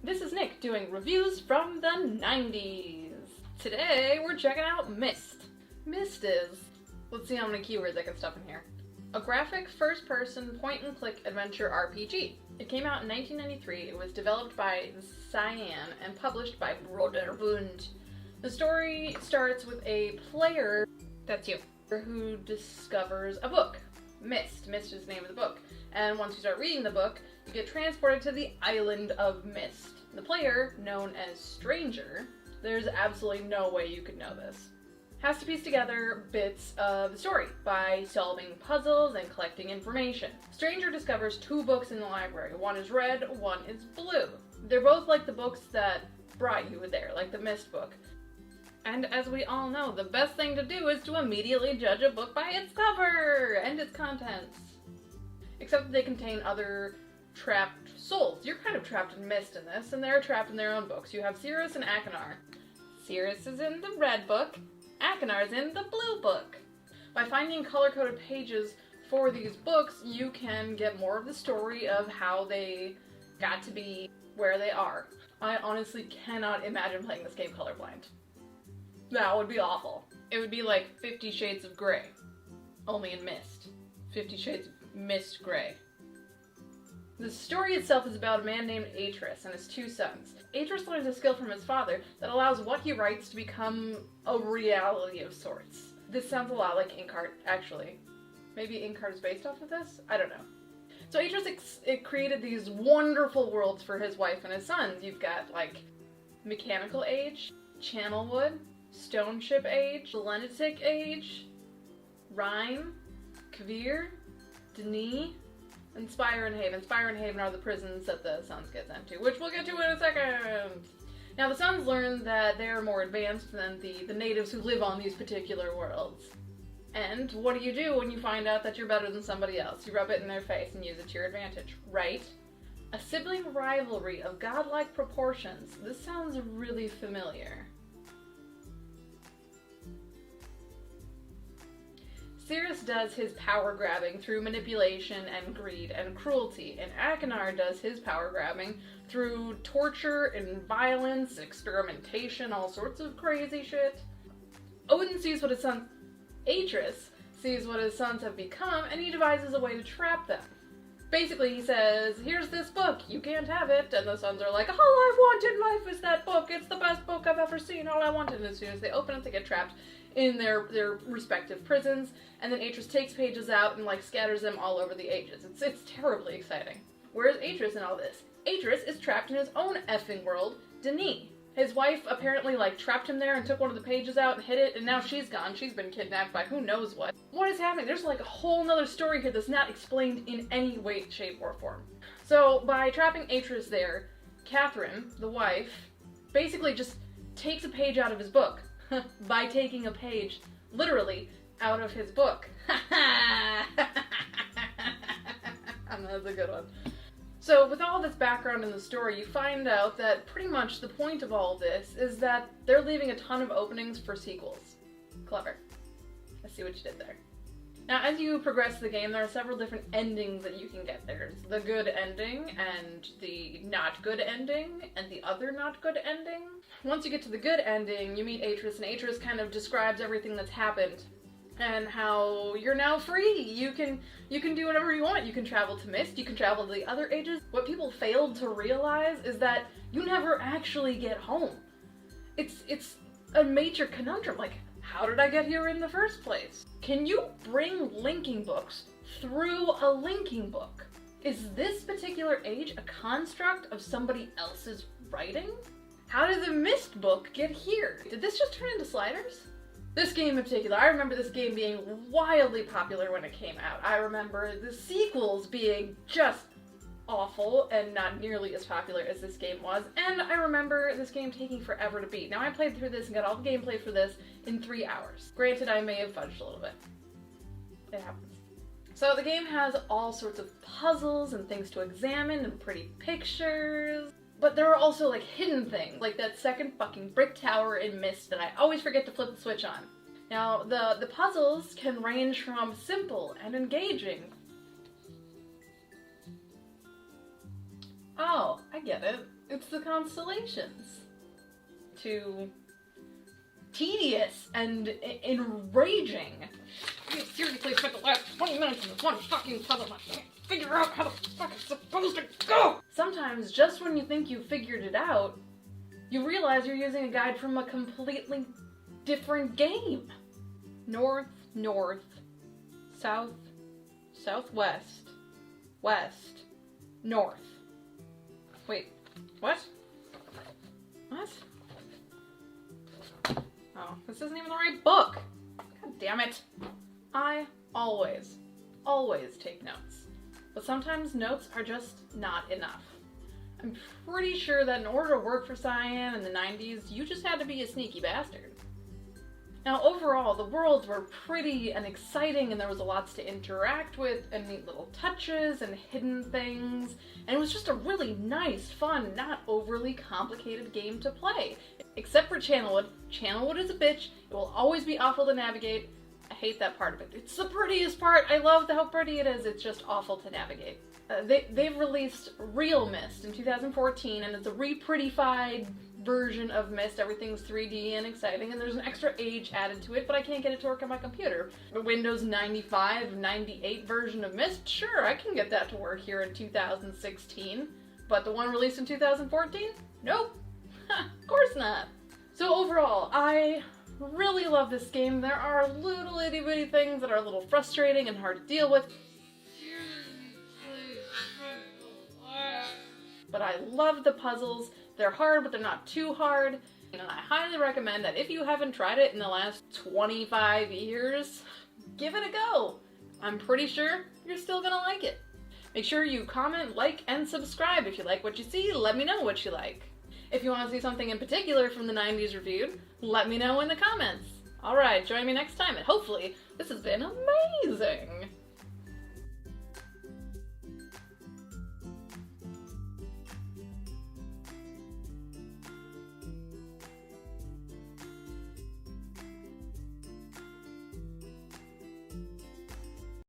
This is Nick doing reviews from the 90s. Today we're checking out Myst. Myst is, let's see how many keywords I can stuff in here. A graphic first-person point-and-click adventure RPG. It came out in 1993. It was developed by Cyan and published by Broderbund. The story starts with a player, that's you, who discovers a book. Myst. Myst is the name of the book. And once you start reading the book, you get transported to the island of Myst. The player, known as Stranger, there's absolutely no way you could know this, has to piece together bits of the story by solving puzzles and collecting information. Stranger discovers two books in the library. One is red, one is blue. They're both like the books that brought you there, like the Myst book. And as we all know, the best thing to do is to immediately judge a book by its cover and its contents. Except that they contain other trapped souls. You're kind of trapped in Myst in this, and they're trapped in their own books. You have Cirrus and Achenar. Cirrus is in the red book, Achenar is in the blue book. By finding color-coded pages for these books, you can get more of the story of how they got to be where they are. I honestly cannot imagine playing this game colorblind. That would be awful. It would be like 50 Shades of Grey, only in Myst. 50 Shades of Myst Grey. The story itself is about a man named Atris and his two sons. Atris learns a skill from his father that allows what he writes to become a reality of sorts. This sounds a lot like Inkheart, actually. Maybe Inkheart is based off of this? I don't know. So Atris created these wonderful worlds for his wife and his sons. You've got, like, Mechanical Age, Channelwood, Stoneship Age, Lunatic Age, Rhyme, Kvir, Denis, and Spire and Haven. Spire and Haven are the prisons that the sons get sent to, which we'll get to in a second. Now the sons learn that they're more advanced than the natives who live on these particular worlds. And what do you do when you find out that you're better than somebody else? You rub it in their face and use it to your advantage, right? A sibling rivalry of godlike proportions. This sounds really familiar. Cirrus does his power grabbing through manipulation and greed and cruelty, and Achenar does his power grabbing through torture and violence, experimentation, all sorts of crazy shit. Odin sees what his son Atris sees what his sons have become, and he devises a way to trap them. Basically, he says, here's this book, you can't have it, and the sons are like, all I want in life is that book, it's the best book I've ever seen, all I wanted. And as soon as they open it, they get trapped in their respective prisons, and then Atris takes pages out and, like, scatters them all over the ages. It's terribly exciting. Where's Atris in all this? Atris is trapped in his own effing world, Denis. His wife apparently, like, trapped him there and took one of the pages out and hid it, and now she's gone. She's been kidnapped by who knows what. What is happening? There's, like, a whole nother story here that's not explained in any way, shape, or form. So, by trapping Atris there, Catherine, the wife, basically just takes a page out of his book. By taking a page, literally, out of his book. That's a good one. So with all this background in the story, you find out that pretty much the point of all this is that they're leaving a ton of openings for sequels. Clever. I see what you did there. Now, as you progress the game, there are several different endings that you can get. There's the good ending, and the not good ending, and the other not good ending. Once you get to the good ending, you meet Atris, and Atris kind of describes everything that's happened, and how you're now free. You can do whatever you want. You can travel to Myst, you can travel to the other ages. What people failed to realize is that you never actually get home. It's a major conundrum, like, how did I get here in the first place? Can you bring linking books through a linking book? Is this particular age a construct of somebody else's writing? How did the Myst book get here? Did this just turn into sliders? This game in particular, I remember this game being wildly popular when it came out. I remember the sequels being just awful and not nearly as popular as this game was, and I remember this game taking forever to beat. Now, I played through this and got all the gameplay for this in 3 hours. Granted, I may have fudged a little bit. It happens. So the game has all sorts of puzzles and things to examine and pretty pictures, but there are also, like, hidden things, like that second fucking brick tower in Myst that I always forget to flip the switch on. Now, the puzzles can range from simple and engaging. Oh, I get it. It's the constellations. To tedious and enraging. You seriously spent the last 20 minutes in this one fucking puzzle and I can't figure out how the fuck it's supposed to go! Sometimes, just when you think you've figured it out, you realize you're using a guide from a completely different game. North, north, south, southwest, west, north. Wait, what? What? Oh, this isn't even the right book. God damn it. I always take notes. But sometimes notes are just not enough. I'm pretty sure that in order to work for Cyan in the 90s, you just had to be a sneaky bastard. Now overall, the worlds were pretty and exciting and there was lots to interact with and neat little touches and hidden things. And it was just a really nice, fun, not overly complicated game to play. Except for Channelwood. Channelwood is a bitch. It will always be awful to navigate. I hate that part of it. It's the prettiest part. I love how pretty it is. It's just awful to navigate. They've released realMyst in 2014 and it's a re-prettified version of Myst. Everything's 3D and exciting and there's an extra age added to it, but I can't get it to work on my computer. The Windows 95, 98 version of Myst, sure, I can get that to work here in 2016. But the one released in 2014? Nope. Of course not. So overall, I really love this game. There are little itty bitty things that are a little frustrating and hard to deal with. But I love the puzzles. They're hard, but they're not too hard. And I highly recommend that if you haven't tried it in the last 25 years, give it a go. I'm pretty sure you're still gonna like it. Make sure you comment, like, and subscribe if you like what you see. Let me know what you like. If you want to see something in particular from the 90s reviewed, let me know in the comments. Alright, join me next time, and hopefully this has been amazing!